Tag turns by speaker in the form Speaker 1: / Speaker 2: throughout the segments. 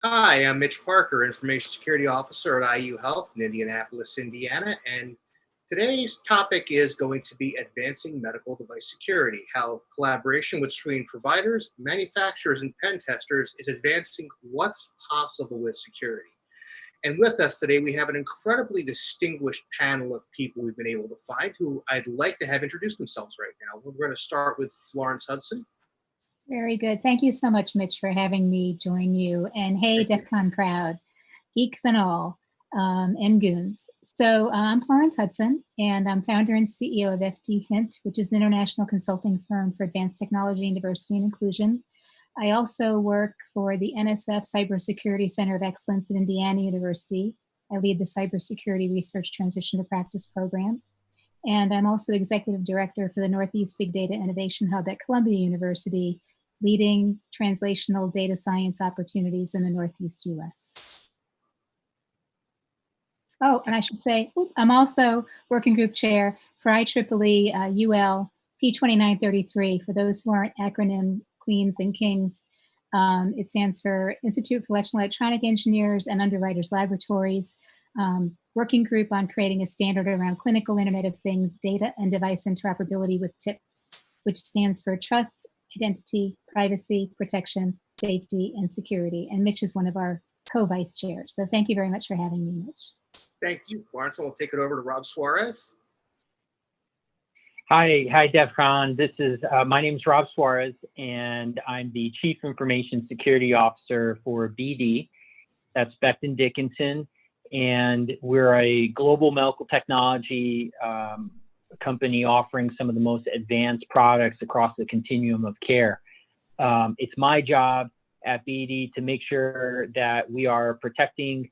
Speaker 1: Hi, I'm Mitch Parker, Information Security Officer at IU Health in Indianapolis, Indiana. And today's topic is going to be advancing medical device security, how collaboration with screening providers, manufacturers, and pen testers is advancing what's possible with security. And with us today, we have an incredibly distinguished panel of people we've been able to find who I'd like to have introduce themselves right now. We're going to start with Florence Hudson.
Speaker 2: Very good. Thank you so much, Mitch, for having me join you. And hey, DEF CON crowd, geeks and all, and goons. So I'm Florence Hudson, and I'm founder and CEO of FDHint, which is an international consulting firm for advanced technology and diversity and inclusion. I also work for the NSF Cybersecurity Center of Excellence at Indiana University. I lead the Cybersecurity Research Transition to Practice program. And I'm also executive director for the Northeast Big Data Innovation Hub at Columbia University, leading translational data science opportunities in the Northeast US. Oh, and I should say, I'm also working group chair for IEEE UL P2933. For those who aren't acronym queens and kings, it stands for Institute for Electronic Engineers and Underwriters Laboratories. Working group on creating a standard around clinical Internet of Things, data and device interoperability with TIPS, which stands for Trust, Identity, Privacy, Protection, Safety, and Security. And Mitch is one of our co-vice chairs. So thank you very much for having me, Mitch.
Speaker 1: Thank you, Florence. And we'll take it over to Rob Suarez.
Speaker 3: Hi, DEF CON. My name is Rob Suarez, and I'm the Chief Information Security Officer for BD. That's Becton Dickinson. And we're a global medical technology company offering some of the most advanced products across the continuum of care. It's my job at BD to make sure that we are protecting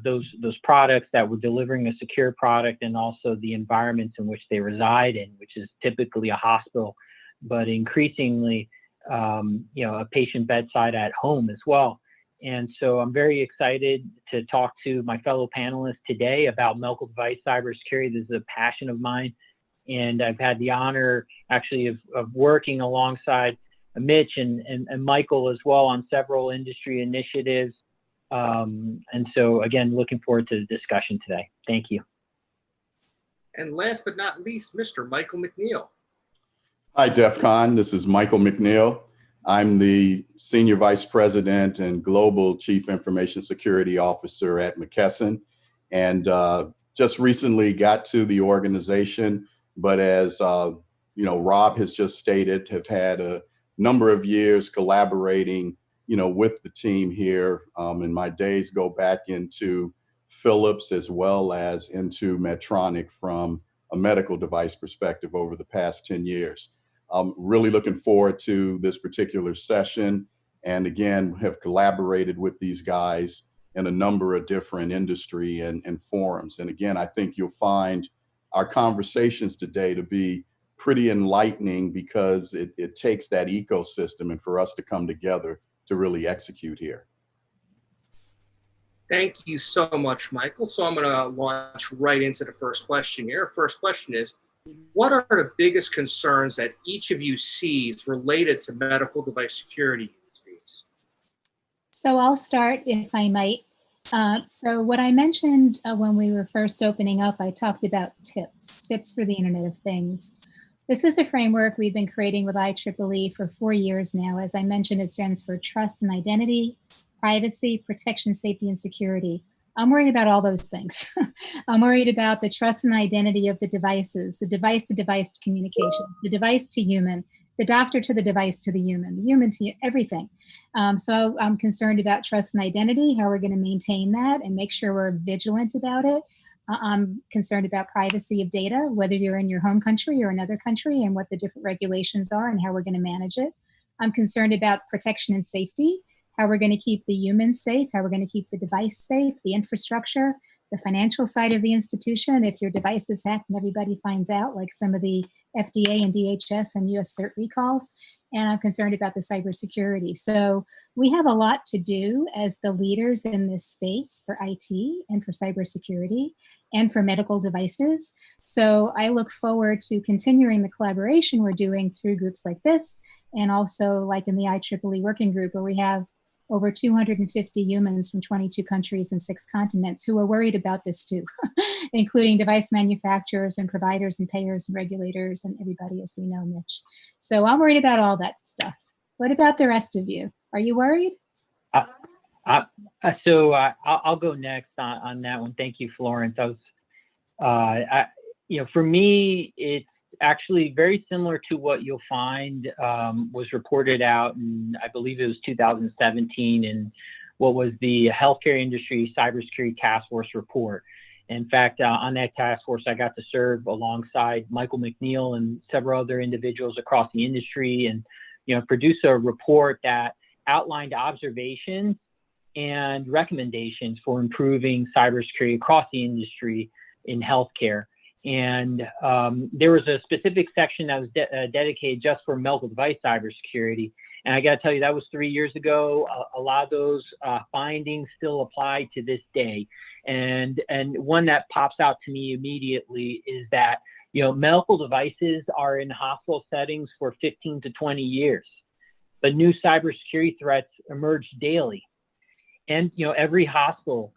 Speaker 3: those products, that we're delivering a secure product, and also the environments in which they reside in, which is typically a hospital, but increasingly, a patient bedside at home as well. And so I'm very excited to talk to my fellow panelists today about medical device cybersecurity. This is a passion of mine. And I've had the honor actually of working alongside Mitch and Michael as well on several industry initiatives. And so again, looking forward to the discussion today. Thank you.
Speaker 1: And last but not least, Mr. Michael McNeil.
Speaker 4: Hi, DEF CON. This is Michael McNeil. I'm the Senior Vice President and Global Chief Information Security Officer at McKesson, and just recently got to the organization, but as Rob has just stated, have had a number of years collaborating, with the team here. And my days go back into Philips as well as into Medtronic from a medical device perspective over the past 10 years. I'm really looking forward to this particular session, and again, have collaborated with these guys in a number of different industry and forums. And again, I think you'll find our conversations today to be pretty enlightening because it takes that ecosystem and for us to come together to really execute here.
Speaker 1: Thank you so much, Michael. So I'm going to launch right into the first question here. First question is, what are the biggest concerns that each of you sees related to medical device security these days?
Speaker 2: So I'll start, if I might. So what I mentioned when we were first opening up, I talked about TIPS for the Internet of Things. This is a framework we've been creating with IEEE for 4 years now. As I mentioned, it stands for Trust and Identity, Privacy, Protection, Safety, and Security. I'm worried about all those things. I'm worried about the trust and identity of the devices, the device-to-device communication, the device to human, the doctor to the device to the human to everything. So I'm concerned about trust and identity, how we're going to maintain that and make sure we're vigilant about it. I'm concerned about privacy of data, whether you're in your home country or another country, and what the different regulations are and how we're going to manage it. I'm concerned about protection and safety, how we're going to keep the humans safe, how we're going to keep the device safe, the infrastructure, the financial side of the institution. If your device is hacked and everybody finds out, like some of the FDA and DHS and US cert recalls, and I'm concerned about the cybersecurity. So we have a lot to do as the leaders in this space for IT and for cybersecurity and for medical devices. So I look forward to continuing the collaboration we're doing through groups like this, and also like in the IEEE working group, where we have over 250 humans from 22 countries and 6 continents who are worried about this too, including device manufacturers and providers and payers and regulators and everybody, as we know, Mitch. So I'm worried about all that stuff. What about the rest of you? Are you worried?
Speaker 3: I'll go next on that one. Thank you, Florence. For me, it's actually very similar to what you'll find was reported out in, I believe it was 2017, in what was the Healthcare Industry Cybersecurity Task Force report. In fact, on that task force, I got to serve alongside Michael McNeil and several other individuals across the industry, and produce a report that outlined observations and recommendations for improving cybersecurity across the industry in healthcare. And there was a specific section that was dedicated just for medical device cybersecurity. And I got to tell you, that was 3 years ago. A lot of those findings still apply to this day. And one that pops out to me immediately is that medical devices are in hospital settings for 15 to 20 years, but new cybersecurity threats emerge daily. And every hospital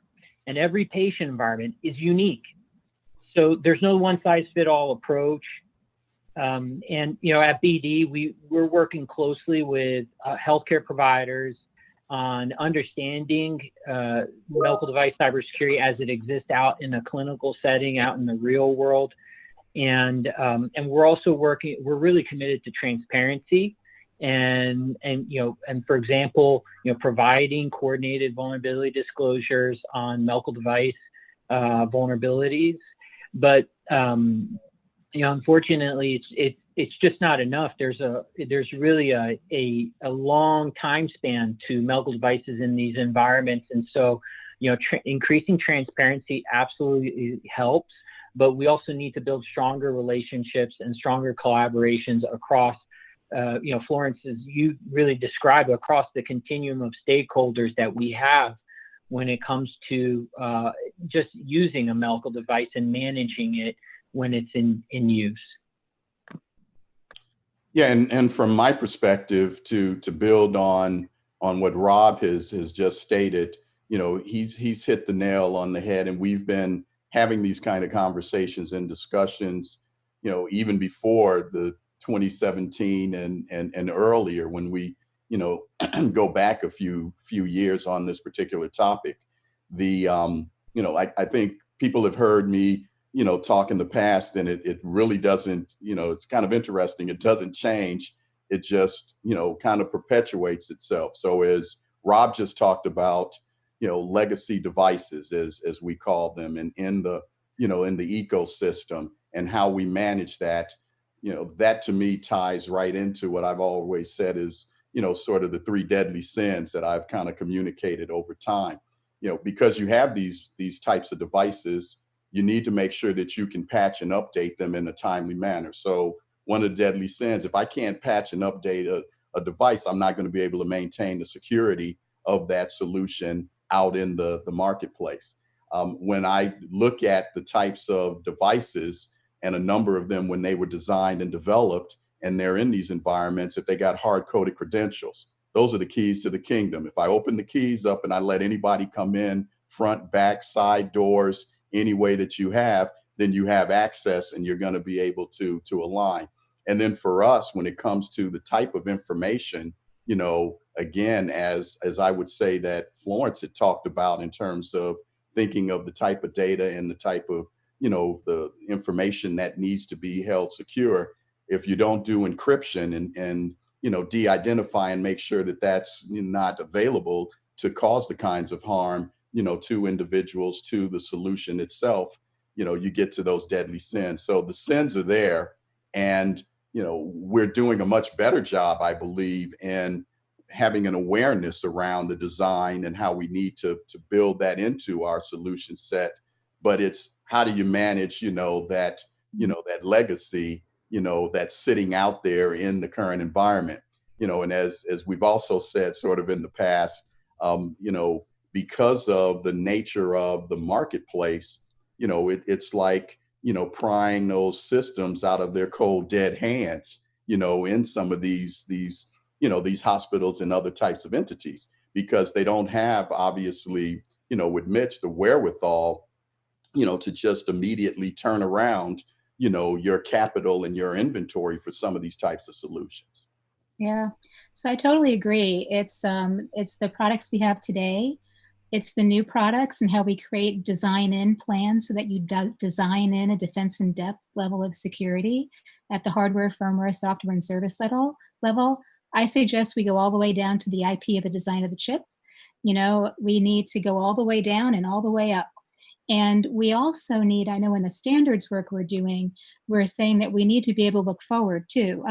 Speaker 3: and every patient environment is unique. So there's no one-size-fits-all approach. And at BD, we're working closely with healthcare providers on understanding medical device cybersecurity as it exists out in a clinical setting, out in the real world. And we're also we're really committed to transparency and for example, providing coordinated vulnerability disclosures on medical device vulnerabilities. But unfortunately, it's just not enough. There's really a long time span to medical devices in these environments, and so increasing transparency absolutely helps. But we also need to build stronger relationships and stronger collaborations across, Florence, as you really describe, across the continuum of stakeholders that we have when it comes to just using a medical device and managing it when it's in use.
Speaker 4: Yeah, and from my perspective, to build on what Rob has just stated, he's hit the nail on the head, and we've been having these kind of conversations and discussions, even before the 2017 and earlier, when we go back a few years on this particular topic. I think people have heard me talk in the past, and it really doesn't, it's kind of interesting. It doesn't change. It just, kind of perpetuates itself. So as Rob just talked about, legacy devices, as we call them, and in the ecosystem and how we manage that, that to me ties right into what I've always said is, sort of the 3 deadly sins that I've kind of communicated over time. Because you have these types of devices, you need to make sure that you can patch and update them in a timely manner. So one of the deadly sins, if I can't patch and update a device, I'm not going to be able to maintain the security of that solution out in the marketplace. When I look at the types of devices, and a number of them, when they were designed and developed, and they're in these environments, if they got hard-coded credentials, those are the keys to the kingdom. If I open the keys up and I let anybody come in, front, back, side doors, any way that you have, then you have access and you're going to be able to align. And then for us, when it comes to the type of information, again, as I would say that Florence had talked about in terms of thinking of the type of data and the type of, the information that needs to be held secure, if you don't do encryption and de-identify and make sure that that's not available to cause the kinds of harm, to individuals, to the solution itself, you get to those deadly sins. So the sins are there, and, we're doing a much better job, I believe, in having an awareness around the design and how we need to build that into our solution set. But it's how do you manage, that legacy, that's sitting out there in the current environment, and as we've also said sort of in the past, because of the nature of the marketplace, it's like, prying those systems out of their cold, dead hands, in some of these hospitals and other types of entities, because they don't have, obviously, with Mitch, the wherewithal, to just immediately turn around, your capital and your inventory for some of these types of solutions.
Speaker 2: Yeah, so I totally agree. It's the products we have today. It's the new products and how we create design-in plans so that you design in a defense in depth level of security at the hardware, firmware, software, and service level. I suggest we go all the way down to the IP of the design of the chip. We need to go all the way down and all the way up. And we also need, I know in the standards work we're doing, we're saying that we need to be able to look forward too.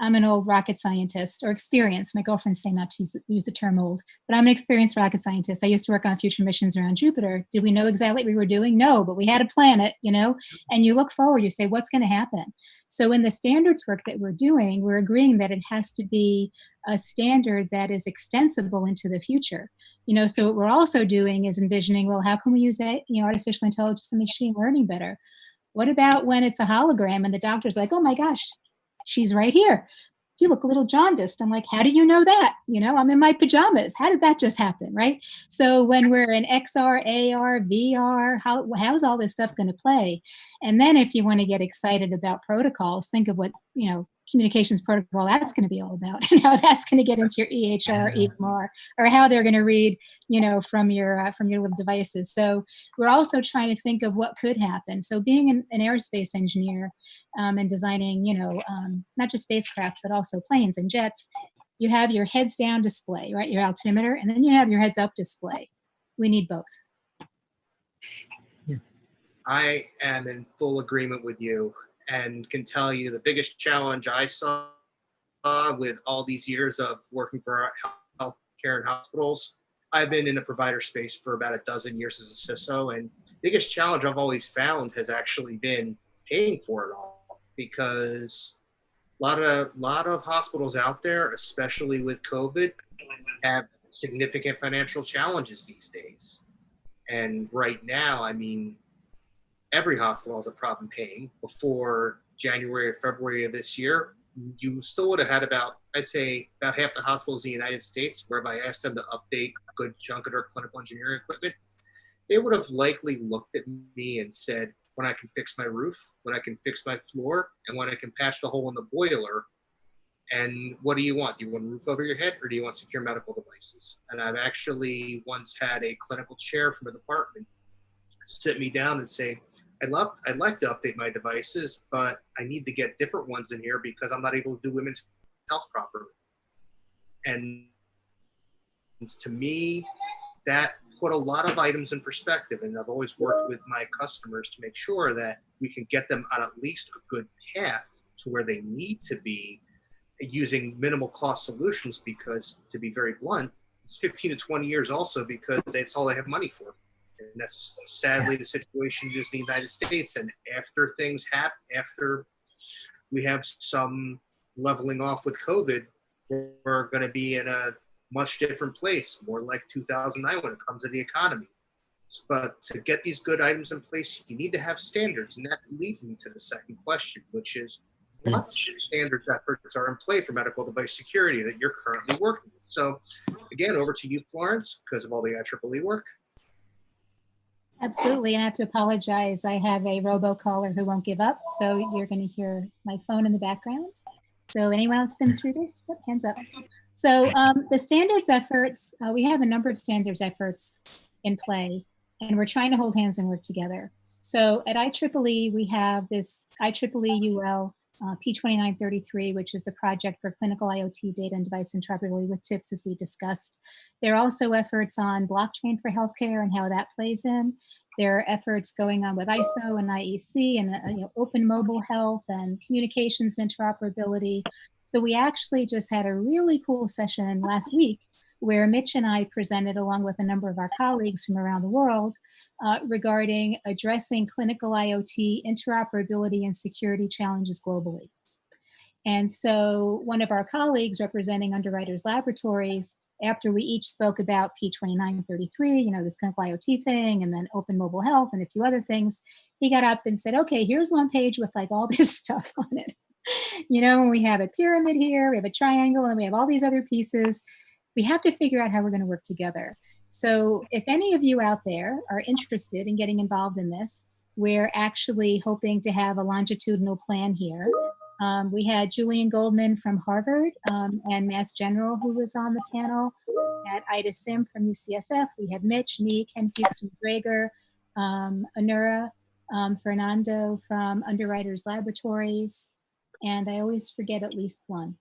Speaker 2: I'm an old rocket scientist, or experienced. My girlfriend's saying not to use the term old, but I'm an experienced rocket scientist. I used to work on future missions around Jupiter. Did we know exactly what we were doing? No, but we had a planet, and you look forward, you say, what's going to happen? So in the standards work that we're doing, we're agreeing that it has to be a standard that is extensible into the future. So what we're also doing is envisioning, well, how can we use artificial intelligence and machine learning better? What about when it's a hologram and the doctor's like, oh my gosh, she's right here. You look a little jaundiced. I'm like, how do you know that? I'm in my pajamas. How did that just happen, right? So when we're in XR, AR, VR, how's all this stuff going to play? And then if you want to get excited about protocols, think of what, communications protocol that's going to be all about, and how that's going to get into your EHR, EMR, or how they're going to read, from your little devices. So we're also trying to think of what could happen. So being an aerospace engineer and designing, not just spacecraft, but also planes and jets, you have your heads down display, right? Your altimeter, and then you have your heads up display. We need both.
Speaker 1: I am in full agreement with you, and can tell you the biggest challenge I saw with all these years of working for healthcare and hospitals. I've been in the provider space for about a dozen years as a CISO, and biggest challenge I've always found has actually been paying for it all, because a lot of hospitals out there, especially with COVID, have significant financial challenges these days. And right now, every hospital has a problem paying. Before January or February of this year, you still would have had about half the hospitals in the United States, where if I asked them to update a good chunk of their clinical engineering equipment, they would have likely looked at me and said, when I can fix my roof, when I can fix my floor, and when I can patch the hole in the boiler, and what do you want? Do you want a roof over your head, or do you want secure medical devices? And I've actually once had a clinical chair from a department sit me down and say, I'd like to update my devices, but I need to get different ones in here because I'm not able to do women's health properly. And to me, that put a lot of items in perspective. And I've always worked with my customers to make sure that we can get them on at least a good path to where they need to be, using minimal cost solutions, because, to be very blunt, it's 15 to 20 years also, because that's all they have money for. And that's sadly the situation is in the United States. And after things happen, after we have some leveling off with COVID, we're going to be in a much different place, more like 2009 when it comes to the economy. But to get these good items in place, you need to have standards. And that leads me to the second question, which is, what standards efforts are in play for medical device security that you're currently working with? So again, over to you, Florence, because of all the IEEE work.
Speaker 2: Absolutely, and I have to apologize. I have a robocaller who won't give up, so you're going to hear my phone in the background. So anyone else been through this? Yep, hands up. So the standards efforts, we have a number of standards efforts in play, and we're trying to hold hands and work together. So at IEEE, we have this IEEE UL P2933, which is the project for clinical IoT data and device interoperability with TIPS, as we discussed. There are also efforts on blockchain for healthcare and how that plays in. There are efforts going on with ISO and IEC and open mobile health and communications interoperability. So we actually just had a really cool session last week where Mitch and I presented, along with a number of our colleagues from around the world, regarding addressing clinical IoT interoperability and security challenges globally. And so one of our colleagues representing Underwriters Laboratories, after we each spoke about P2933, this clinical IoT thing, and then open mobile health and a few other things, he got up and said, okay, here's one page with like all this stuff on it. We have a pyramid here, we have a triangle, and we have all these other pieces. we have to figure out how we're going to work together. So if any of you out there are interested in getting involved in this, we're actually hoping to have a longitudinal plan here. We had Julian Goldman from Harvard and Mass General who was on the panel. We had Ida Sim from UCSF. We had Mitch, me, Ken Fuchs from Draeger, Anura Fernando from Underwriters Laboratories, and I always forget at least one.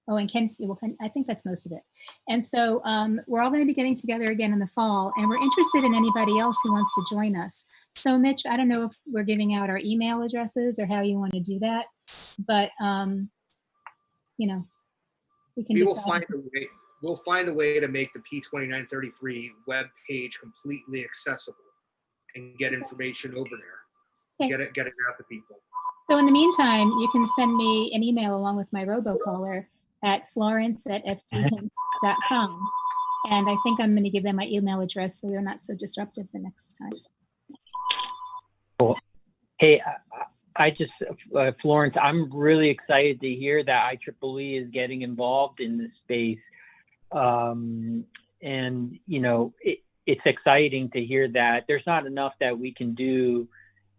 Speaker 2: Oh, and Ken, well, I think that's most of it. And so we're all going to be getting together again in the fall, and we're interested in anybody else who wants to join us. So Mitch, I don't know if we're giving out our email addresses or how you want to do that, but you know, we can decide.
Speaker 1: We'll find a way to make the P2933 web page completely accessible and get information over there.
Speaker 2: Okay.
Speaker 1: Get it out to people.
Speaker 2: So in the meantime, you can send me an email along with my robocaller at florence@fdhint.com. And I think I'm going to give them my email address so they're not so disruptive the next time.
Speaker 3: Cool. Hey, Florence, I'm really excited to hear that IEEE is getting involved in this space. And, you know, it's exciting to hear that there's not enough that we can do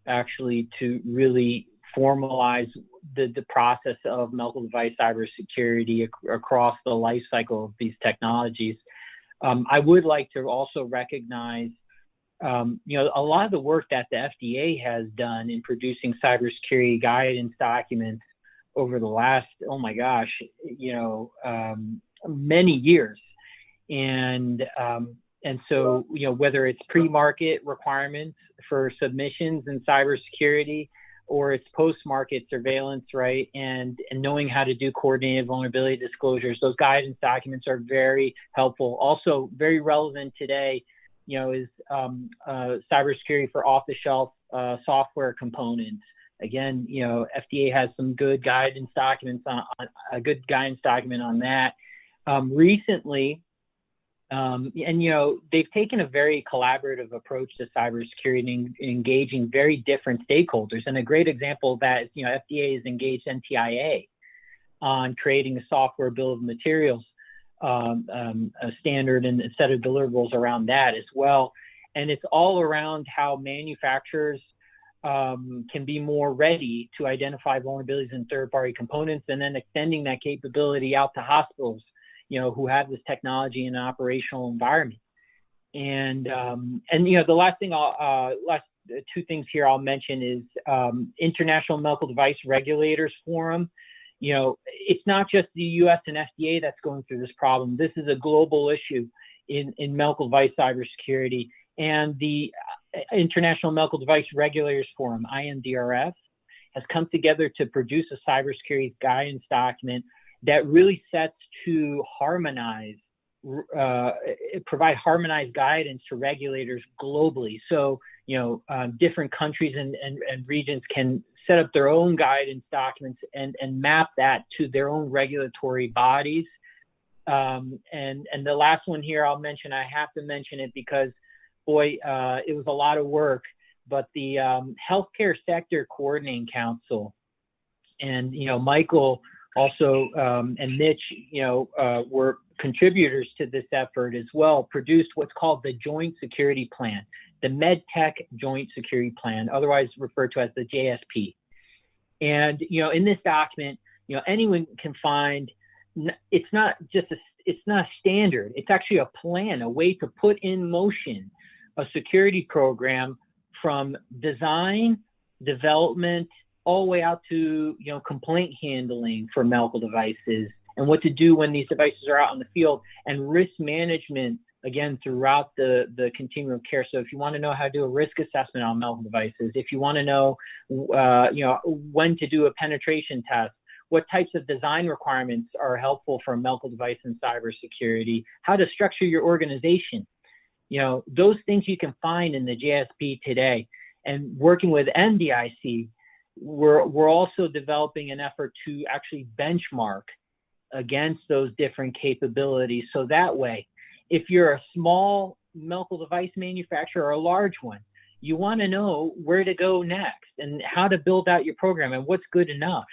Speaker 3: actually to really formalize the process of medical device cybersecurity across the life cycle of these technologies. I would like to also recognize, you know, a lot of the work that the FDA has done in producing cybersecurity guidance documents over the last, oh my gosh, you know, many years. And so, you know, whether it's pre-market requirements for submissions in cybersecurity, or it's post-market surveillance, right? And knowing how to do coordinated vulnerability disclosures, those guidance documents are very helpful. Also very relevant today, you know, is cybersecurity for off-the-shelf software components. Again, you know, FDA has some good guidance documents on a good guidance document on that. Recently, and, you know, they've taken a very collaborative approach to cybersecurity and engaging very different stakeholders. And a great example of that is, you know, FDA has engaged NTIA on creating a software bill of materials, a standard and a set of deliverables around that as well. And it's all around how manufacturers can be more ready to identify vulnerabilities in third-party components, and then extending that capability out to hospitals, you know, who have this technology in an operational environment. And you know, the last thing last two things here I'll mention is International Medical Device Regulators Forum. You know, it's not just the US and FDA that's going through this problem. This is a global issue in medical device cybersecurity. And the International Medical Device Regulators Forum, IMDRF, has come together to produce a cybersecurity guidance document that really sets to harmonize, provide harmonized guidance to regulators globally. So, you know, different countries and regions can set up their own guidance documents and map that to their own regulatory bodies. And the last one here I'll mention, I have to mention it because, boy, it was a lot of work, but the Healthcare Sector Coordinating Council, and, you know, Michael also, and Mitch, you know, were contributors to this effort as well, produced what's called the Joint Security Plan, the MedTech Joint Security Plan, otherwise referred to as the JSP. And, you know, in this document, you know, anyone can find, it's not standard, it's actually a plan, a way to put in motion a security program from design, development, all the way out to, you know, complaint handling for medical devices, and what to do when these devices are out in the field, and risk management, again, throughout the continuum of care. So if you want to know how to do a risk assessment on medical devices, if you want to know, you know, when to do a penetration test, what types of design requirements are helpful for medical device and cybersecurity, how to structure your organization, you know, those things you can find in the JSP today. And working with NDIC, we're also developing an effort to actually benchmark against those different capabilities. So that way, if you're a small medical device manufacturer or a large one, you want to know where to go next and how to build out your program and what's good enough.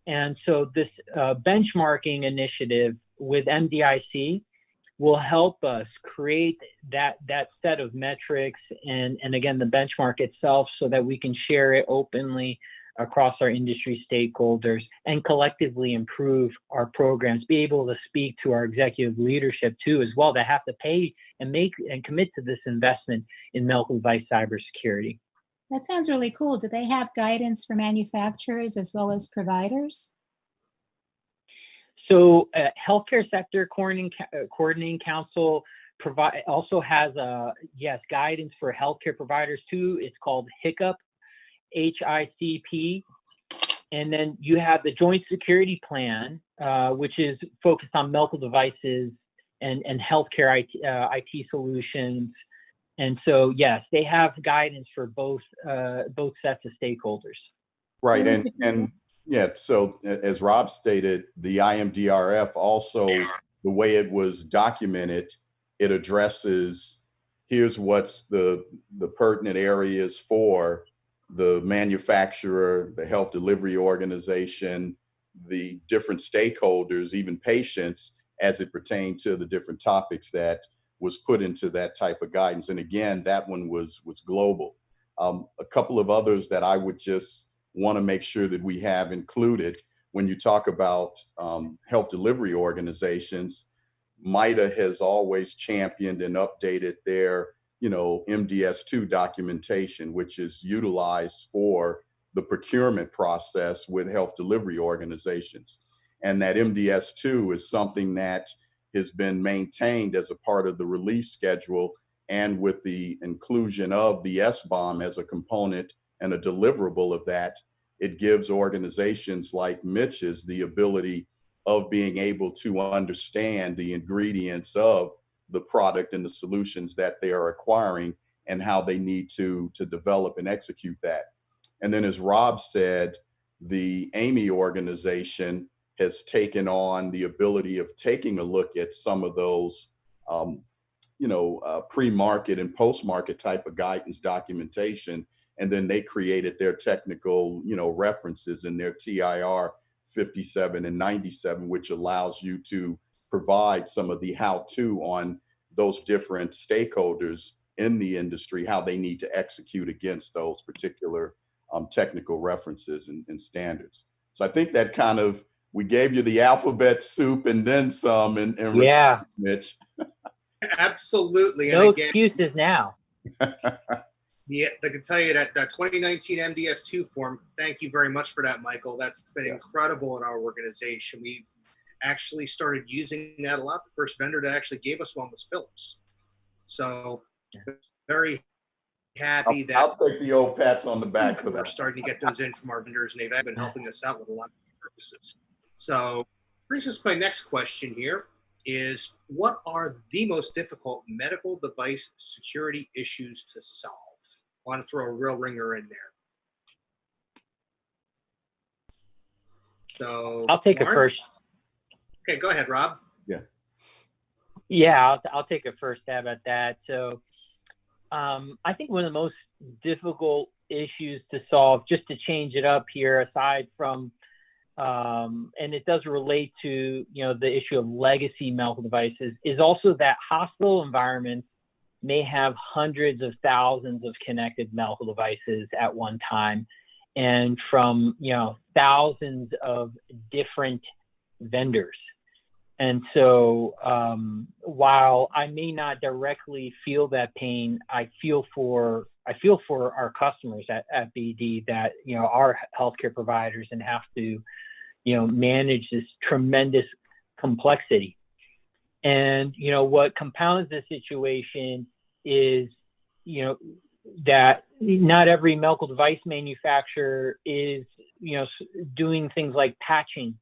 Speaker 3: And so this benchmarking initiative with MDIC will help us create that set of metrics and again, the benchmark itself, so that we can share it openly across our industry stakeholders and collectively improve our programs, be able to speak to our executive leadership too as well, that have to pay and commit to this investment in medical device cybersecurity.
Speaker 2: That sounds really cool. Do they have guidance for manufacturers as well as providers?
Speaker 3: So Healthcare Sector Coordinating Council also has guidance for healthcare providers too. It's called HICCUP, HICP. And then you have the Joint Security Plan, which is focused on medical devices and healthcare IT solutions. And so, yes, they have guidance for both sets of stakeholders.
Speaker 4: Right, and yeah, so as Rob stated, the IMDRF also, the way it was documented, it addresses, here's what's the pertinent areas for the manufacturer, the health delivery organization, the different stakeholders, even patients, as it pertained to the different topics that was put into that type of guidance. And again, that one was global. A couple of others that I would just want to make sure that we have included when you talk about health delivery organizations. MITA has always championed and updated their, MDS2 documentation, which is utilized for the procurement process with health delivery organizations. And that MDS2 is something that has been maintained as a part of the release schedule, and with the inclusion of the SBOM as a component and a deliverable of that, it gives organizations like Mitch's the ability of being able to understand the ingredients of the product and the solutions that they are acquiring and how they need to develop and execute that. And then, as Rob said, the AMI organization has taken on the ability of taking a look at some of those, pre-market and post-market type of guidance documentation. And then they created their technical, references in their TIR 57 and 97, which allows you to provide some of the how-to on those different stakeholders in the industry, how they need to execute against those particular technical references and standards. So I think that kind of, we gave you the alphabet soup and then some in response, Mitch.
Speaker 1: Absolutely.
Speaker 3: No excuses now.
Speaker 1: Yeah, I can tell you that 2019 MDS2 form, thank you very much for that, Michael. That's been incredible in our organization. We've actually started using that a lot. The first vendor that actually gave us one was Philips. So very happy that
Speaker 4: I'll take the old pats on the back for that.
Speaker 1: We're starting to get those in from our vendors, and they've been helping us out with a lot of purposes. So brings us to my next question here is, what are the most difficult medical device security issues to solve? I want to throw a real ringer in there. So
Speaker 3: I'll take
Speaker 1: Florence?
Speaker 3: a first.
Speaker 1: Okay, go ahead, Rob.
Speaker 3: Yeah, I'll take a first stab at that. So I think one of the most difficult issues to solve, just to change it up here, aside from, and it does relate to, the issue of legacy medical devices, is also that hospital environments may have hundreds of thousands of connected medical devices at one time, and from, thousands of different vendors. And so while I may not directly feel that pain, I feel for our customers at BD that, are healthcare providers and have to, manage this tremendous complexity. And, what compounds the situation is, that not every medical device manufacturer is, doing things like patching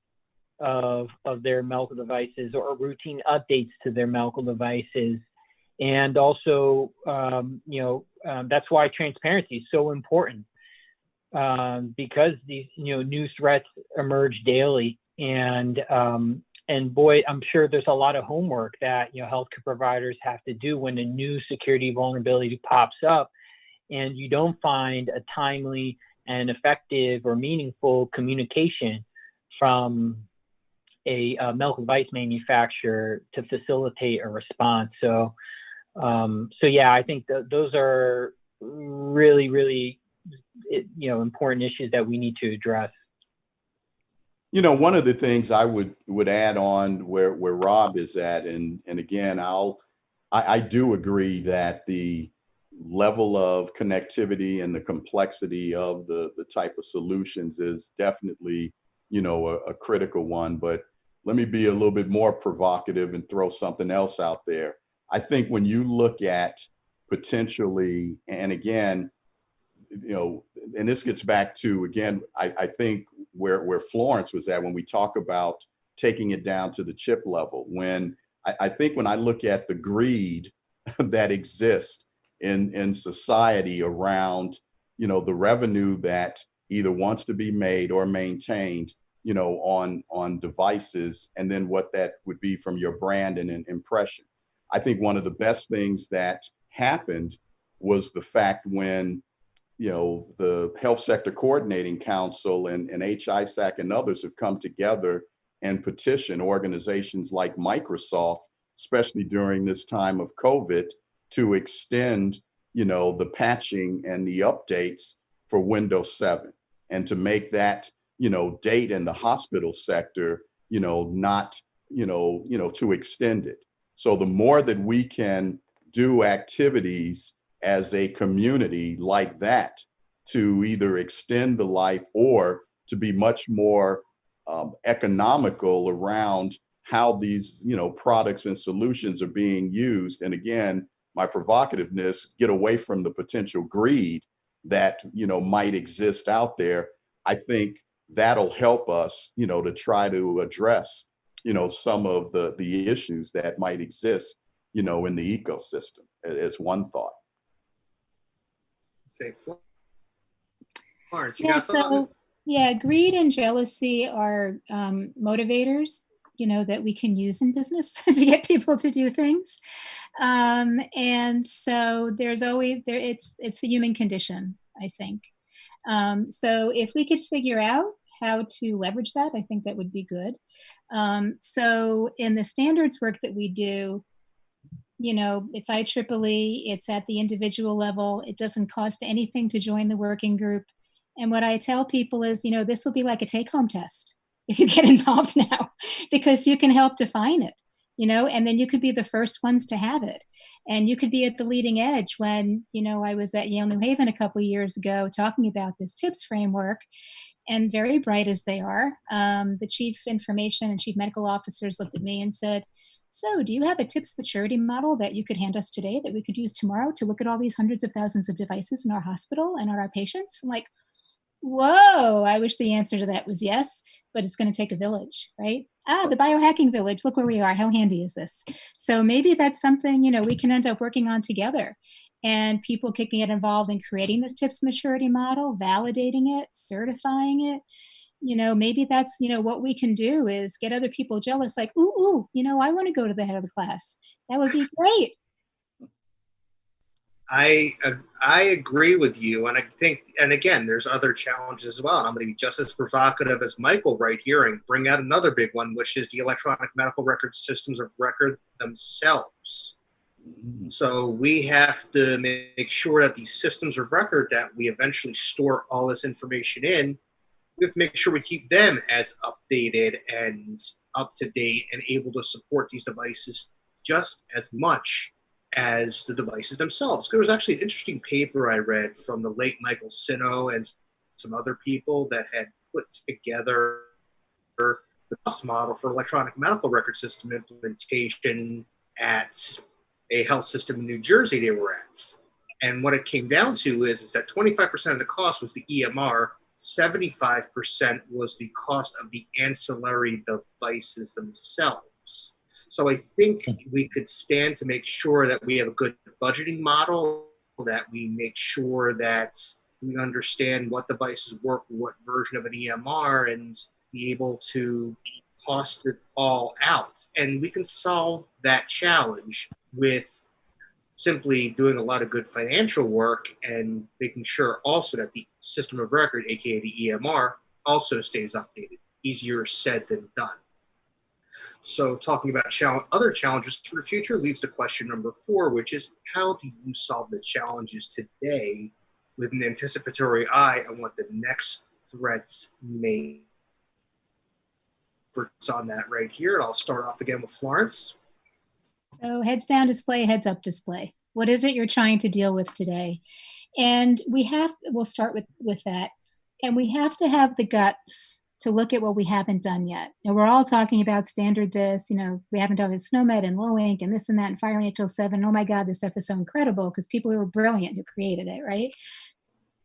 Speaker 3: of their medical devices or routine updates to their medical devices. And also, that's why transparency is so important, because these, new threats emerge daily. And boy, I'm sure there's a lot of homework that, healthcare providers have to do when a new security vulnerability pops up and you don't find a timely and effective or meaningful communication from a medical device manufacturer to facilitate a response. So, yeah, I think those are really, really, important issues that we need to address.
Speaker 4: One of the things I would add on where Rob is at, and again, I do agree that the level of connectivity and the complexity of the type of solutions is definitely, a critical one. But let me be a little bit more provocative and throw something else out there. I think when you look at potentially, and again, and this gets back to, again, I think where Florence was at when we talk about taking it down to the chip level, when I think when I look at the greed that exists in society around, the revenue that either wants to be made or maintained, on devices, and then what that would be from your brand and an impression. I think one of the best things that happened was the fact when, the Health Sector Coordinating Council and HISAC and others have come together and petition organizations like Microsoft, especially during this time of COVID, to extend, the patching and the updates for Windows 7, and to make that, date in the hospital sector, not, to extend it. So the more that we can do activities as a community like that to either extend the life or to be much more economical around how these, products and solutions are being used. And again, my provocativeness, get away from the potential greed that, might exist out there. I think that'll help us, to try to address, some of the issues that might exist, in the ecosystem, as one thought.
Speaker 1: Say, Florence, you got something?
Speaker 2: So, yeah, greed and jealousy are motivators, that we can use in business to get people to do things. And so there's always it's the human condition, I think. So if we could figure out how to leverage that, I think that would be good. So in the standards work that we do, it's IEEE, it's at the individual level. It doesn't cost anything to join the working group. And what I tell people is, this will be like a take-home test if you get involved now, because you can help define it, and then you could be the first ones to have it. And you could be at the leading edge. When, I was at Yale New Haven a couple of years ago talking about this TIPS framework, and very bright as they are, the chief information and chief medical officers looked at me and said, so do you have a TIPS maturity model that you could hand us today that we could use tomorrow to look at all these hundreds of thousands of devices in our hospital and on our patients? I'm like, whoa, I wish the answer to that was yes, but it's going to take a village, right? The biohacking village, look where we are. How handy is this? So maybe that's something, we can end up working on together, and people can get involved in creating this TIPS maturity model, validating it, certifying it. Maybe that's, what we can do is get other people jealous, like, ooh, I want to go to the head of the class. That would be great.
Speaker 1: I agree with you, and I think, and again, there's other challenges as well. And I'm going to be just as provocative as Michael right here and bring out another big one, which is the electronic medical record systems of record themselves. So we have to make sure that these systems of record that we eventually store all this information in, we have to make sure we keep them as updated and up to date and able to support these devices just as much as the devices themselves. There was actually an interesting paper I read from the late Michael Sino and some other people that had put together the cost model for electronic medical record system implementation at a health system in New Jersey they were at. And what it came down to is that 25% of the cost was the EMR, 75% was the cost of the ancillary devices themselves. So I think we could stand to make sure that we have a good budgeting model, that we make sure that we understand what devices work, what version of an EMR, and be able to cost it all out. And we can solve that challenge with simply doing a lot of good financial work and making sure also that the system of record, aka the EMR, also stays updated. Easier said than done. So talking about other challenges for the future leads to question number 4, which is how do you solve the challenges today with an anticipatory eye on what the next threats may be? On that right here. I'll start off again with Florence.
Speaker 2: So heads down display, heads up display. What is it you're trying to deal with today? And we'll start with that. And we have to have the guts to look at what we haven't done yet. And we're all talking about standard this, we haven't done with SNOMED and low ink and this and that and Fire and HL7. Oh my God, this stuff is so incredible because people who were brilliant who created it, right?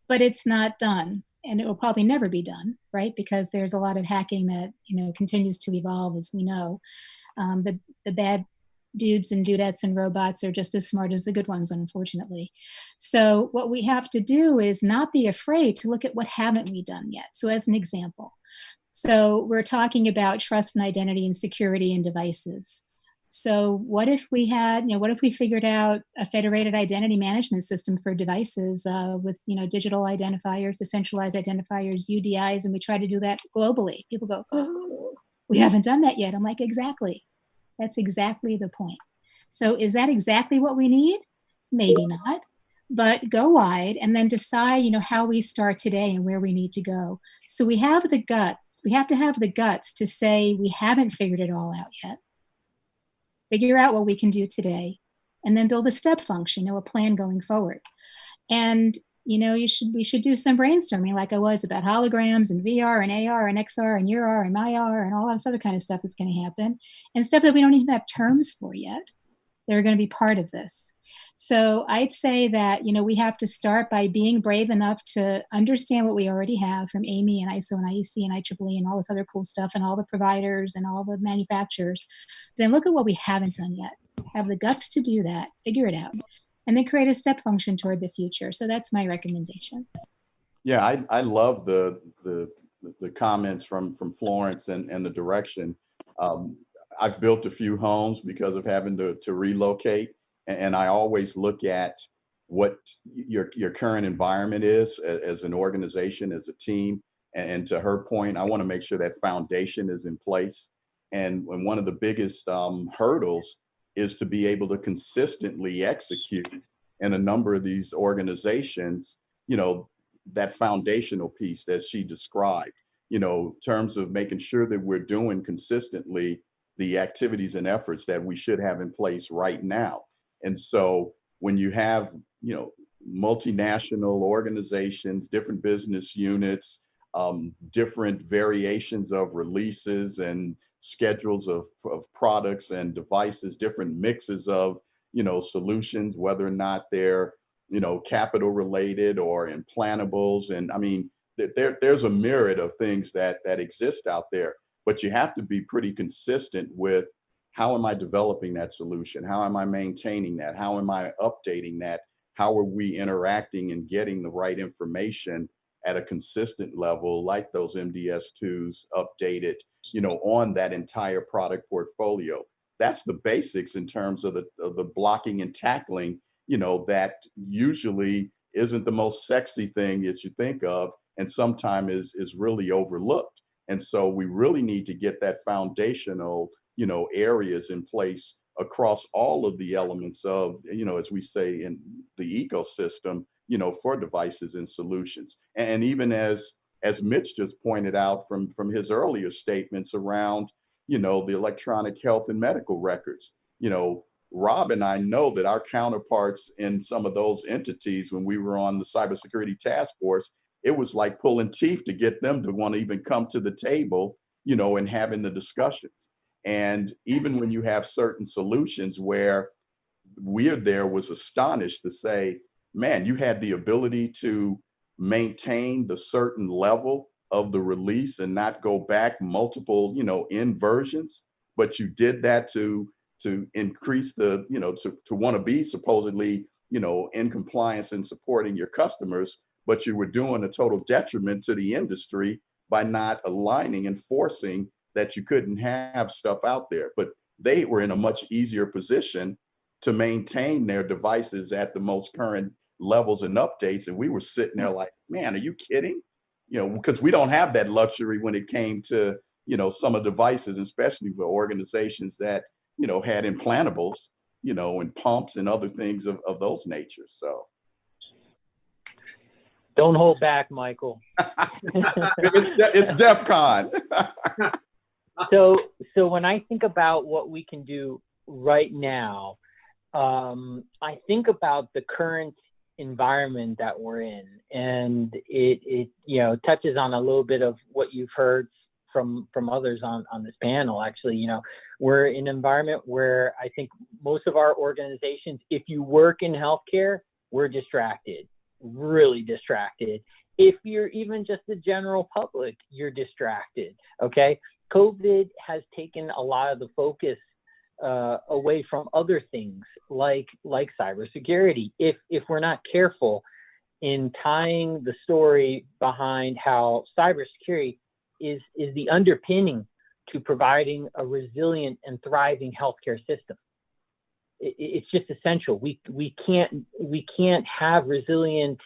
Speaker 2: But it's not done. And it will probably never be done, right? Because there's a lot of hacking that continues to evolve, as we know. The bad dudes and dudettes and robots are just as smart as the good ones, unfortunately. So what we have to do is not be afraid to look at what haven't we done yet. So as an example, so we're talking about trust and identity and security in devices. So what if we had, what if we figured out a federated identity management system for devices with, digital identifiers, decentralized identifiers, UDIs, and we try to do that globally? People go, oh, we haven't done that yet. I'm like, exactly. That's exactly the point. So is that exactly what we need? Maybe not, but go wide and then decide, how we start today and where we need to go. So we have the guts. We have to have the guts to say we haven't figured it all out yet. Figure out what we can do today, and then build a step function, a plan going forward. And we should do some brainstorming, like I was, about holograms and VR and AR and XR and UR and MyR and all this other kind of stuff that's going to happen, and stuff that we don't even have terms for yet. They're going to be part of this. So I'd say that we have to start by being brave enough to understand what we already have from AMI and ISO and IEC and IEEE and all this other cool stuff and all the providers and all the manufacturers. Then look at what we haven't done yet. Have the guts to do that, figure it out, and then create a step function toward the future. So that's my recommendation.
Speaker 4: Yeah, I love the comments from Florence and the direction. I've built a few homes because of having to relocate. And I always look at what your current environment is as an organization, as a team. And to her point, I want to make sure that foundation is in place. And one of the biggest hurdles is to be able to consistently execute in a number of these organizations, that foundational piece that she described, in terms of making sure that we're doing consistently the activities and efforts that we should have in place right now. And so when you have, multinational organizations, different business units, different variations of releases and schedules of products and devices, different mixes of, solutions, whether or not they're, capital related or implantables. And I mean, there's a myriad of things that exist out there, but you have to be pretty consistent with how am I developing that solution? How am I maintaining that? How am I updating that? How are we interacting and getting the right information at a consistent level, like those MDS2s updated, on that entire product portfolio? That's the basics in terms of the blocking and tackling, that usually isn't the most sexy thing that you think of, and sometimes is really overlooked. And so we really need to get that foundational, areas in place across all of the elements of, as we say in the ecosystem, for devices and solutions. And even as Mitch just pointed out from his earlier statements around, the electronic health and medical records, Rob and I know that our counterparts in some of those entities, when we were on the cybersecurity task force, it was like pulling teeth to get them to want to even come to the table, and having the discussions. And even when you have certain solutions where we're there was astonished to say, man, you had the ability to maintain the certain level of the release and not go back multiple, in versions, but you did that to increase the, to want to be supposedly, in compliance and supporting your customers, but you were doing a total detriment to the industry by not aligning and forcing that you couldn't have stuff out there. But they were in a much easier position to maintain their devices at the most current levels and updates. And we were sitting there like, man, are you kidding? Because we don't have that luxury when it came to, some of the devices, especially for organizations that, had implantables, and pumps and other things of those natures. So.
Speaker 3: Don't hold back, Michael.
Speaker 4: it's DEF CON.
Speaker 3: So when I think about what we can do right now, I think about the current environment that we're in, and it touches on a little bit of what you've heard from others on this panel. Actually, we're in an environment where I think most of our organizations, if you work in healthcare, we're distracted, really distracted. If you're even just the general public, you're distracted. Okay, COVID has taken a lot of the focus away from other things like cybersecurity. If we're not careful in tying the story behind how cybersecurity is the underpinning to providing a resilient and thriving healthcare system. It's just essential. We can't have resilient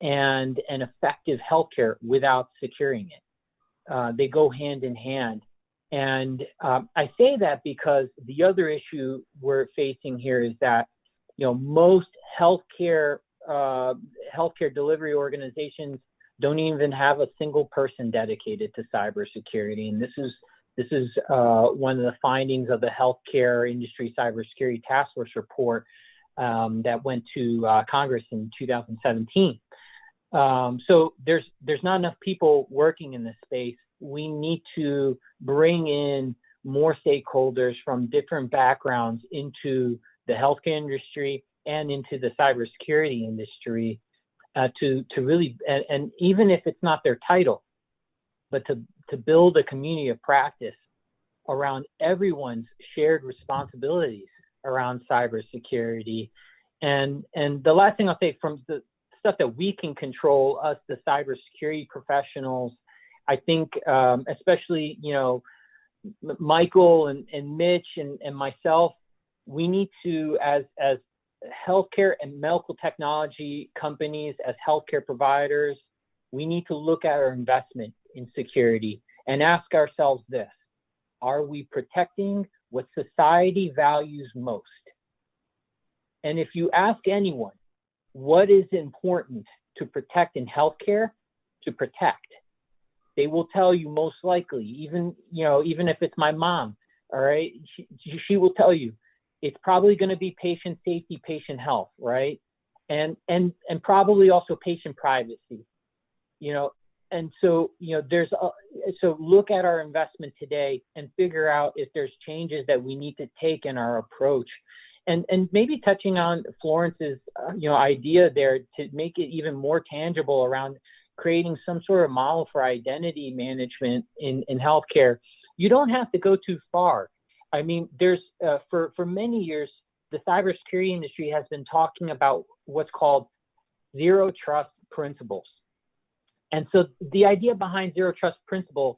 Speaker 3: and effective healthcare without securing it. They go hand in hand. And I say that because the other issue we're facing here is that, most healthcare delivery organizations don't even have a single person dedicated to cybersecurity. And this is one of the findings of the Healthcare Industry Cybersecurity Task Force report that went to Congress in 2017. So there's not enough people working in this space. We need to bring in more stakeholders from different backgrounds into the healthcare industry and into the cybersecurity industry to really, and even if it's not their title, but to build a community of practice around everyone's shared responsibilities around cybersecurity. And the last thing I'll say, from the stuff that we can control, us, the cybersecurity professionals, I think, especially, Michael and Mitch and myself, we need to, as healthcare and medical technology companies, as healthcare providers, we need to look at our investment in security and ask ourselves this: are we protecting what society values most? And if you ask anyone, what is important to protect in healthcare, to protect, they will tell you most likely, even if it's my mom, all right, she will tell you it's probably going to be patient safety, patient health, right? And probably also patient privacy, and so, so look at our investment today and figure out if there's changes that we need to take in our approach. And maybe touching on Florence's, idea there to make it even more tangible around creating some sort of model for identity management in healthcare. You don't have to go too far. I mean, there's, for many years, the cybersecurity industry has been talking about what's called zero trust principles. And so the idea behind zero trust principles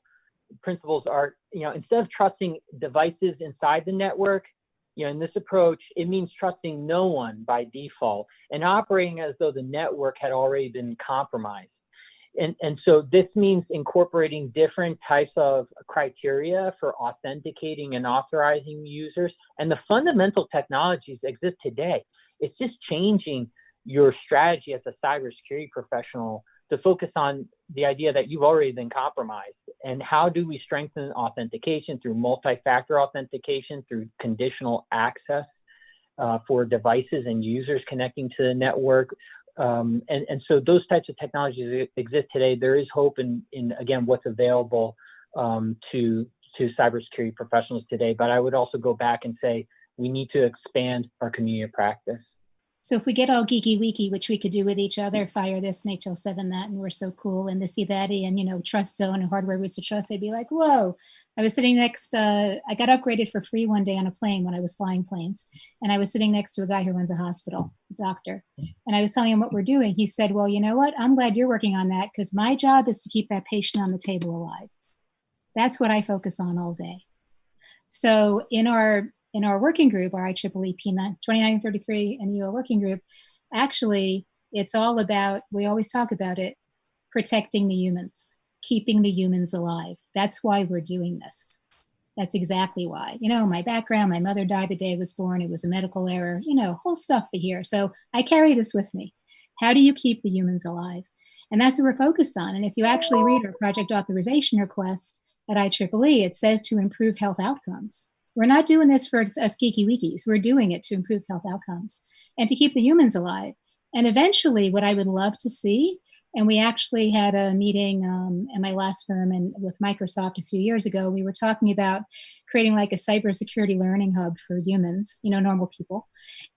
Speaker 3: are, instead of trusting devices inside the network, in this approach, it means trusting no one by default and operating as though the network had already been compromised. And so this means incorporating different types of criteria for authenticating and authorizing users. And the fundamental technologies exist today. It's just changing your strategy as a cybersecurity professional to focus on the idea that you've already been compromised. And how do we strengthen authentication through multi-factor authentication, through conditional access for devices and users connecting to the network? And so those types of technologies exist today. There is hope in again, what's available to cybersecurity professionals today. But I would also go back and say, we need to expand our community of practice.
Speaker 2: So if we get all geeky weeky, which we could do with each other, fire this and HL7 that, and we're so cool, and to see that, and trust zone and hardware roots of trust, they'd be like, whoa. I was sitting next, I got upgraded for free one day on a plane when I was flying planes. And I was sitting next to a guy who runs a hospital, a doctor. And I was telling him what we're doing. He said, well, you know what? I'm glad you're working on that, because my job is to keep that patient on the table alive. That's what I focus on all day. So in our working group, our IEEE P2733 and EO working group, actually, it's all about, we always talk about it, protecting the humans, keeping the humans alive. That's why we're doing this. That's exactly why. You know, my background, my mother died the day I was born. It was a medical error, you know, whole stuff here. So I carry this with me. How do you keep the humans alive? And that's what we're focused on. And if you actually read our project authorization request at IEEE, it says to improve health outcomes. We're not doing this for us geeky weekies. We're doing it to improve health outcomes and to keep the humans alive. And eventually, what I would love to see, and we actually had a meeting at my last firm and with Microsoft a few years ago, we were talking about creating like a cybersecurity learning hub for humans, you know, normal people.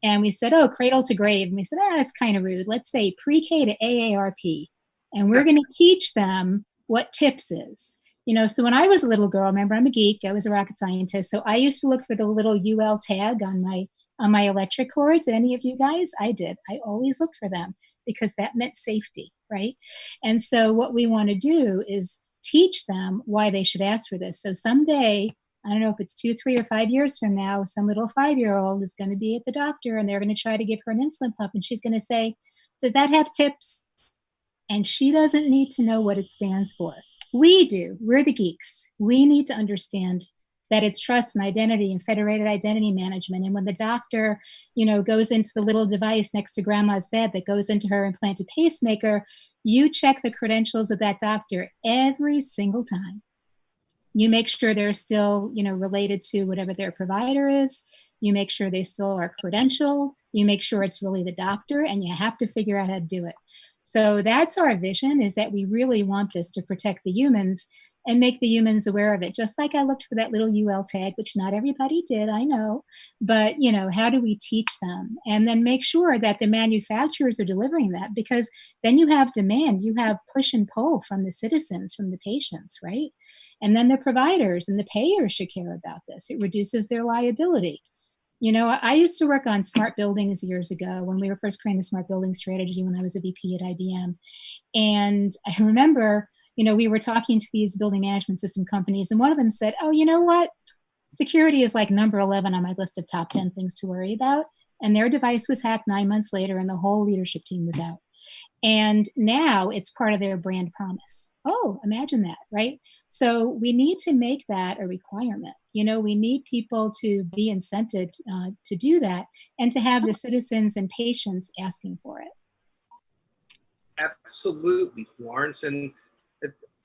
Speaker 2: And we said, oh, cradle to grave. And we said, that's kind of rude. Let's say pre-K to AARP. And we're going to teach them what TIPS is. You know, so when I was a little girl, remember, I'm a geek, I was a rocket scientist. So I used to look for the little UL tag on my electric cords. And any of you guys? I did. I always looked for them because that meant safety, right? And so what we want to do is teach them why they should ask for this. So someday, I don't know if it's 2, 3, or 5 years from now, some little 5-year-old is going to be at the doctor and they're going to try to give her an insulin pump. And she's going to say, does that have TIPS? And she doesn't need to know what it stands for. We do. We're the geeks. We need to understand that it's trust and identity and federated identity management. And when the doctor, you know, goes into the little device next to grandma's bed that goes into her implanted pacemaker, you check the credentials of that doctor every single time. You make sure they're still, you know, related to whatever their provider is. You make sure they still are credentialed. You make sure it's really the doctor, and you have to figure out how to do it. So that's our vision, is that we really want this to protect the humans and make the humans aware of it. Just like I looked for that little UL tag, which not everybody did, I know, but you know, how do we teach them? And then make sure that the manufacturers are delivering that, because then you have demand, you have push and pull from the citizens, from the patients, right? And then the providers and the payers should care about this. It reduces their liability. You know, I used to work on smart buildings years ago when we were first creating the smart building strategy when I was a VP at IBM. And I remember, you know, we were talking to these building management system companies, and one of them said, oh, you know what? Security is like number 11 on my list of top 10 things to worry about. And their device was hacked 9 months later, and the whole leadership team was out. And now it's part of their brand promise. Oh, imagine that, right? So we need to make that a requirement. You know, we need people to be incented to do that, and to have the citizens and patients asking for it.
Speaker 1: Absolutely, Florence. And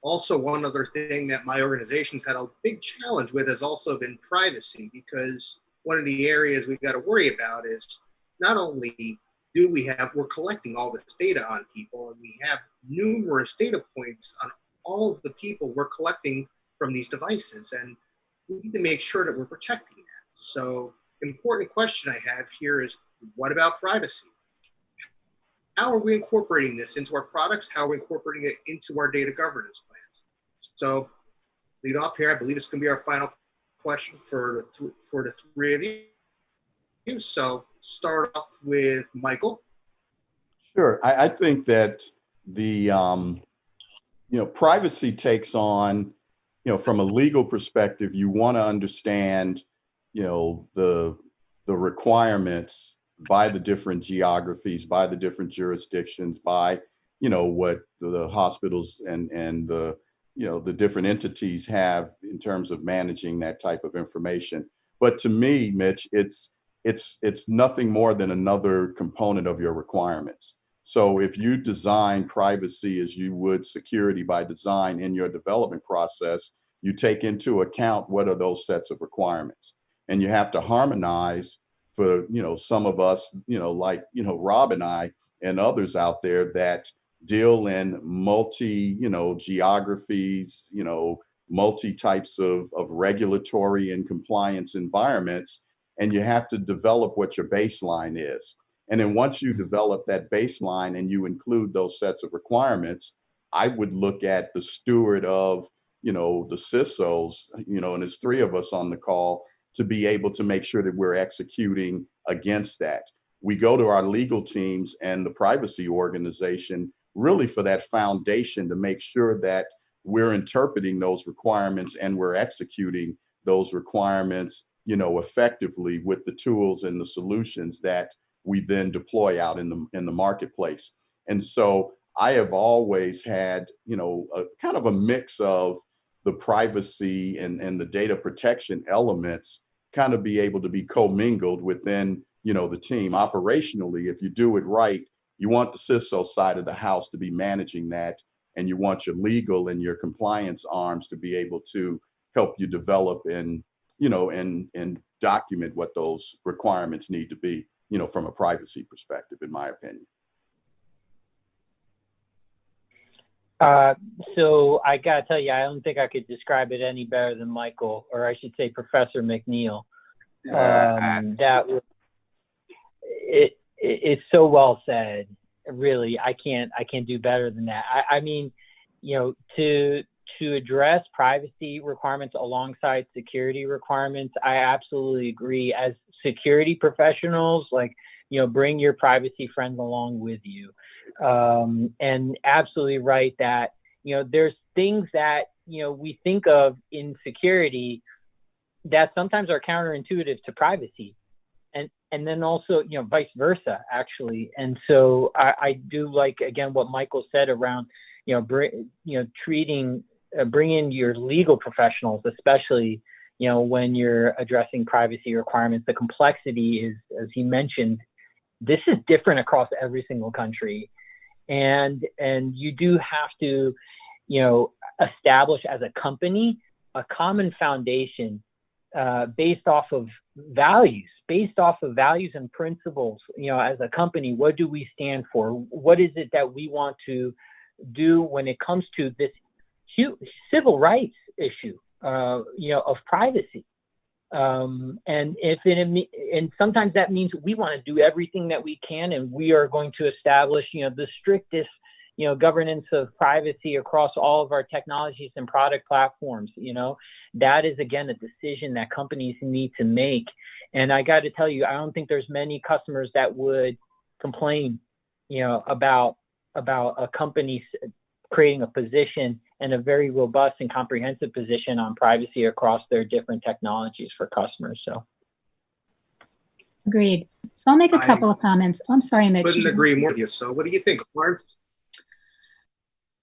Speaker 1: also one other thing that my organization's had a big challenge with has also been privacy, because one of the areas we've got to worry about is not only we're collecting all this data on people, and we have numerous data points on all of the people we're collecting from these devices, and we need to make sure that we're protecting that. So, important question I have here is, what about privacy? How are we incorporating this into our products? How are we incorporating it into our data governance plans? So, lead off here. I believe it's going to be our final question for the three of you. So, start off with Michael.
Speaker 4: Sure. I think that the privacy takes on, from a legal perspective, you want to understand, the requirements by the different geographies, by the different jurisdictions, by, what the hospitals and the, the different entities have in terms of managing that type of information. But to me, Mitch, it's nothing more than another component of your requirements. So if you design privacy as you would security by design in your development process, you take into account what are those sets of requirements. And you have to harmonize for, some of us, like, Rob and I and others out there that deal in multi, geographies, multi types of regulatory and compliance environments. And you have to develop what your baseline is. And then once you develop that baseline and you include those sets of requirements, I would look at the steward of, the CISOs, and there's 3 of us on the call, to be able to make sure that we're executing against that. We go to our legal teams and the privacy organization really for that foundation to make sure that we're interpreting those requirements and we're executing those requirements, effectively with the tools and the solutions that we then deploy out in the marketplace. And so I have always had, a kind of a mix of the privacy and the data protection elements kind of be able to be commingled within, the team. Operationally, if you do it right, you want the CISO side of the house to be managing that, and you want your legal and your compliance arms to be able to help you develop and, and document what those requirements need to be, from a privacy perspective, in my opinion.
Speaker 3: So I gotta tell you, I don't think I could describe it any better than Michael, or I should say Professor McNeil. It's so well said. Really, I can't do better than that. I mean, to address privacy requirements alongside security requirements, I absolutely agree. As security professionals, bring your privacy friends along with you. And absolutely right that, there's things that, we think of in security that sometimes are counterintuitive to privacy. And then also, vice versa, actually. And so I do like, again, what Michael said around, bringing your legal professionals, especially, when you're addressing privacy requirements. The complexity is, as he mentioned, this is different across every single country. And you do have to, establish as a company a common foundation based off of values and principles. As a company, what do we stand for? What is it that we want to do when it comes to this civil rights issue, of privacy? And sometimes that means we want to do everything that we can, and we are going to establish, the strictest, governance of privacy across all of our technologies and product platforms. That is, again, a decision that companies need to make. And I got to tell you, I don't think there's many customers that would complain, about a company creating a position and a very robust and comprehensive position on privacy across their different technologies for customers. So,
Speaker 2: agreed. So I'll make a couple of comments. I'm sorry, Mitch.
Speaker 1: Couldn't agree more with you. So what do you think, Florence?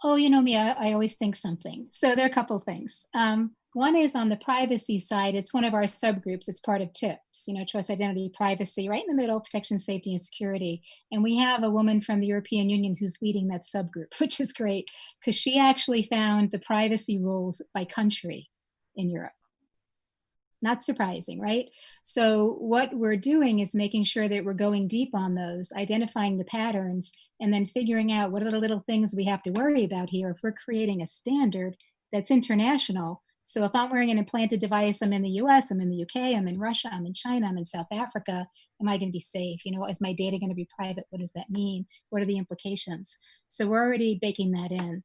Speaker 2: Oh, you know me, I always think something. So there are a couple of things. One is on the privacy side, it's one of our subgroups. It's part of TIPS, trust, identity, privacy, right in the middle, protection, safety, and security. And we have a woman from the European Union who's leading that subgroup, which is great because she actually found the privacy rules by country in Europe. Not surprising, right? So what we're doing is making sure that we're going deep on those, identifying the patterns, and then figuring out what are the little things we have to worry about here if we're creating a standard that's international. So if I'm wearing an implanted device, I'm in the US, I'm in the UK, I'm in Russia, I'm in China, I'm in South Africa, am I going to be safe? Is my data going to be private? What does that mean? What are the implications? So we're already baking that in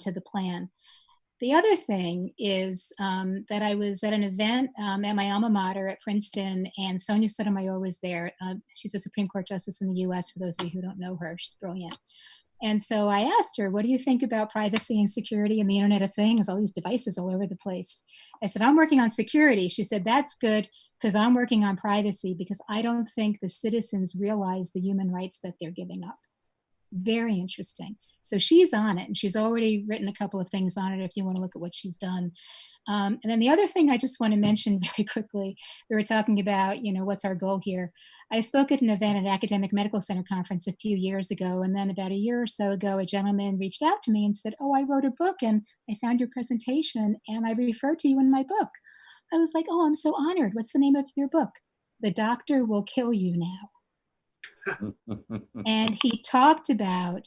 Speaker 2: to the plan. The other thing is that I was at an event at my alma mater at Princeton, and Sonia Sotomayor was there. She's a Supreme Court Justice in the US, for those of you who don't know her. She's brilliant. And so I asked her, what do you think about privacy and security and the Internet of Things, all these devices all over the place? I said, I'm working on security. She said, that's good because I'm working on privacy because I don't think the citizens realize the human rights that they're giving up. Very interesting. So she's on it, and she's already written a couple of things on it if you want to look at what she's done. And then the other thing I just want to mention very quickly, we were talking about, what's our goal here? I spoke at an event at an academic medical center conference a few years ago, and then about a year or so ago, a gentleman reached out to me and said, oh, I wrote a book, and I found your presentation, and I referred to you in my book. I was like, oh, I'm so honored. What's the name of your book? The Doctor Will Kill You Now. And he talked about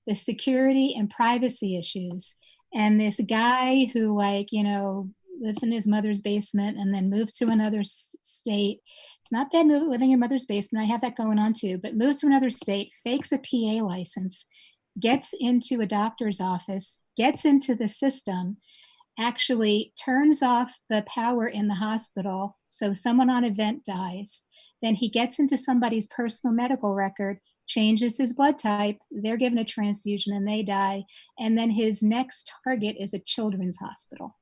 Speaker 2: the security and privacy issues. And this guy who lives in his mother's basement and then moves to another state. It's not bad living in your mother's basement. I have that going on too, but moves to another state, fakes a PA license, gets into a doctor's office, gets into the system, actually turns off the power in the hospital. So someone on a vent dies. Then he gets into somebody's personal medical record, changes his blood type, they're given a transfusion and they die. And then his next target is a children's hospital.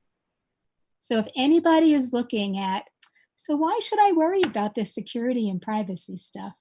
Speaker 2: So if anybody is looking at, so why should I worry about this security and privacy stuff?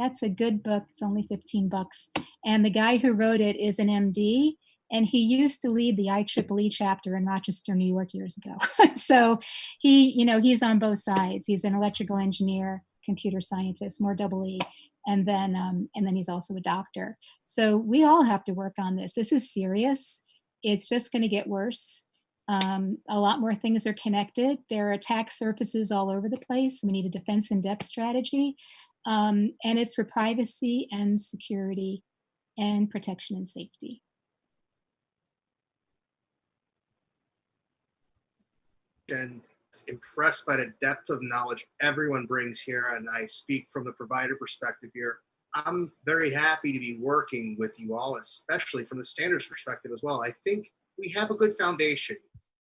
Speaker 2: That's a good book. It's only 15 bucks. And the guy who wrote it is an MD, and he used to lead the IEEE chapter in Rochester, New York years ago. So he's on both sides. He's an electrical engineer, computer scientist, more double E, and then he's also a doctor. So we all have to work on this. This is serious. It's just going to get worse. A lot more things are connected. There are attack surfaces all over the place. We need a defense in depth strategy. And it's for privacy and security and protection and safety.
Speaker 1: And impressed by the depth of knowledge everyone brings here, and I speak from the provider perspective here. I'm very happy to be working with you all, especially from the standards perspective as well. I think we have a good foundation.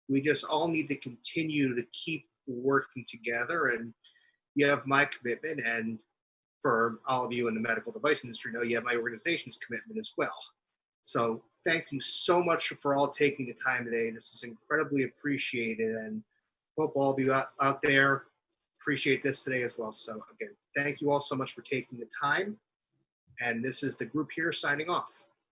Speaker 1: We just all need to continue to keep working together, and you have my commitment, and for all of you in the medical device industry know you have my organization's commitment as well. So thank you so much for all taking the time today. This is incredibly appreciated, and hope all of you out there appreciate this today as well. So again, thank you all so much for taking the time. And this is the group here signing off.